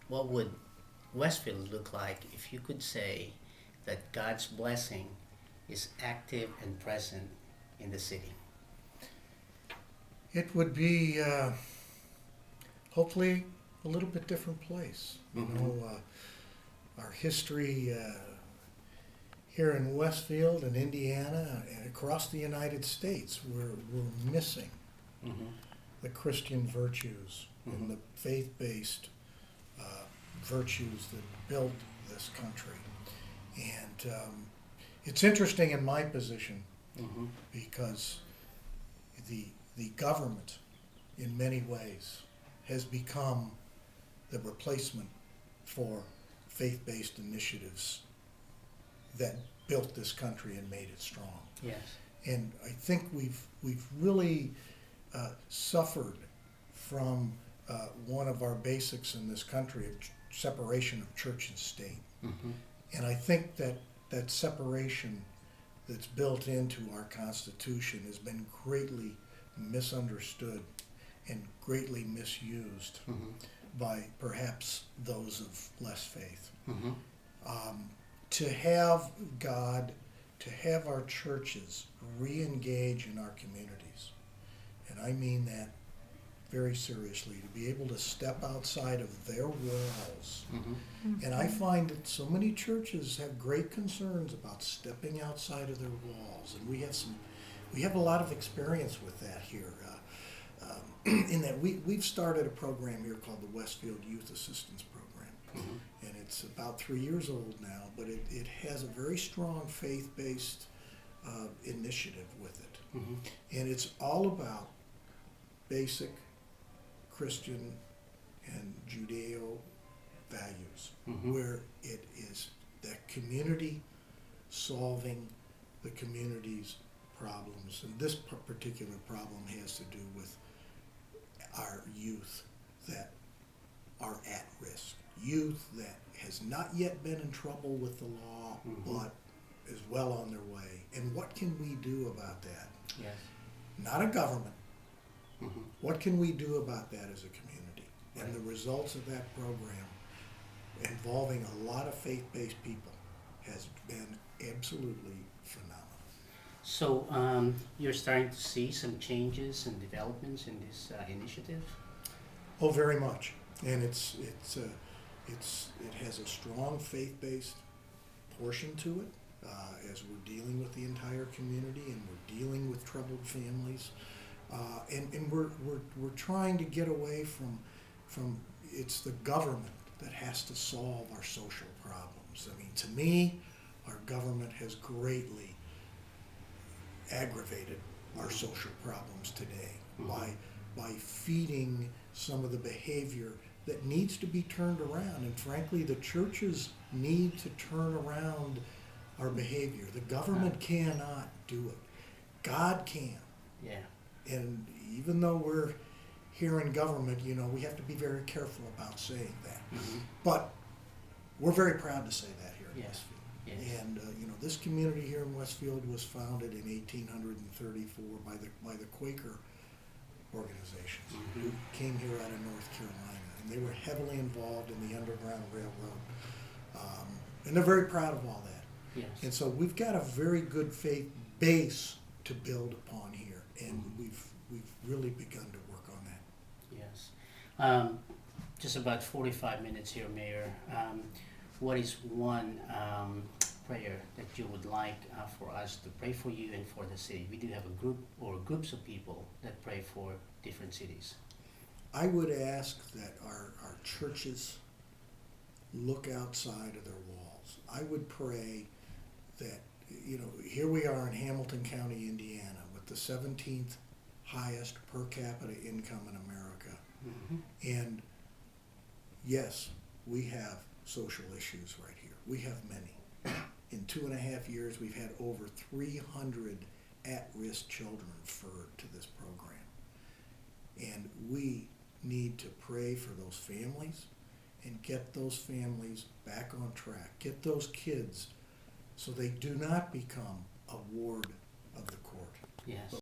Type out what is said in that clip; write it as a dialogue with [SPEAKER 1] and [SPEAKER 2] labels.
[SPEAKER 1] what would Westfield look like if you could say that God's blessing is active and present in the city?
[SPEAKER 2] It would be hopefully a little bit different place. Our history here in Westfield and Indiana and across the United States, we're missing
[SPEAKER 1] Mm-hmm.
[SPEAKER 2] the Christian virtues and the faith-based virtues that built this country. And it's interesting in my position
[SPEAKER 1] Mm-hmm.
[SPEAKER 2] because the government, in many ways, has become the replacement for faith-based initiatives that built this country and made it strong.
[SPEAKER 1] Yes.
[SPEAKER 2] And I think we've really suffered from one of our basics in this country of separation of church and state.
[SPEAKER 1] Mm-hmm.
[SPEAKER 2] And I think that separation that's built into our Constitution has been greatly misunderstood and greatly misused
[SPEAKER 1] Mm-hmm.
[SPEAKER 2] by perhaps those of less faith.
[SPEAKER 1] Mm-hmm.
[SPEAKER 2] To have God, to have our churches re-engage in our communities, and I mean that very seriously, to be able to step outside of their walls.
[SPEAKER 1] Mm-hmm.
[SPEAKER 2] And I find that so many churches have great concerns about stepping outside of their walls, and we have a lot of experience with that here. In that we've started a program here called the Westfield Youth Assistance Program.
[SPEAKER 1] Mm-hmm.
[SPEAKER 2] And it's about 3 years old now, but it has a very strong faith-based initiative with it.
[SPEAKER 1] Mm-hmm.
[SPEAKER 2] And it's all about basic Christian and Judeo values,
[SPEAKER 1] Mm-hmm.
[SPEAKER 2] where it is that community solving the community's problems. And this particular problem has to do with our youth that are at risk. Youth that has not yet been in trouble with the law,
[SPEAKER 1] Mm-hmm.
[SPEAKER 2] but is well on their way. And what can we do about that?
[SPEAKER 1] Yes.
[SPEAKER 2] Not a government.
[SPEAKER 1] Mm-hmm.
[SPEAKER 2] What can we do about that as a community? And
[SPEAKER 1] Right.
[SPEAKER 2] the results of that program involving a lot of faith-based people has been absolutely phenomenal.
[SPEAKER 1] So you're starting to see some changes and developments in this initiative?
[SPEAKER 2] Oh, very much. And it has a strong faith-based portion to it as we're dealing with the entire community and we're dealing with troubled families. And we're trying to get away from it's the government that has to solve our social problems. I mean, to me, our government has greatly aggravated our social problems today
[SPEAKER 1] Mm-hmm.
[SPEAKER 2] by feeding some of the behavior that needs to be turned around. And frankly, the churches need to turn around our behavior. The government cannot do it. God can.
[SPEAKER 1] Yeah.
[SPEAKER 2] And even though we're here in government, we have to be very careful about saying that.
[SPEAKER 1] Mm-hmm.
[SPEAKER 2] But we're very proud to say that here in
[SPEAKER 1] Yeah.
[SPEAKER 2] Westfield.
[SPEAKER 1] Yes.
[SPEAKER 2] And this community here in Westfield was founded in 1834 by the Quaker organizations
[SPEAKER 1] Mhm.
[SPEAKER 2] who came here out of North Carolina, and they were heavily involved in the Underground Railroad, and they're very proud of all that.
[SPEAKER 1] Yes.
[SPEAKER 2] And so we've got a very good faith base to build upon here, and we've really begun to work on that.
[SPEAKER 1] Yes. Just about 45 minutes here, Mayor. What is one prayer that you would like for us to pray for you and for the city? We do have a group or groups of people that pray for different cities.
[SPEAKER 2] I would ask that our churches look outside of their walls. I would pray that, here we are in Hamilton County, Indiana, with the 17th highest per capita income in America.
[SPEAKER 1] Mm-hmm.
[SPEAKER 2] And yes, we have social issues right here. We have many. In 2.5 years, we've had over 300 at-risk children referred to this program. And we need to pray for those families and get those families back on track. Get those kids so they do not become a ward of the court.
[SPEAKER 1] Yes.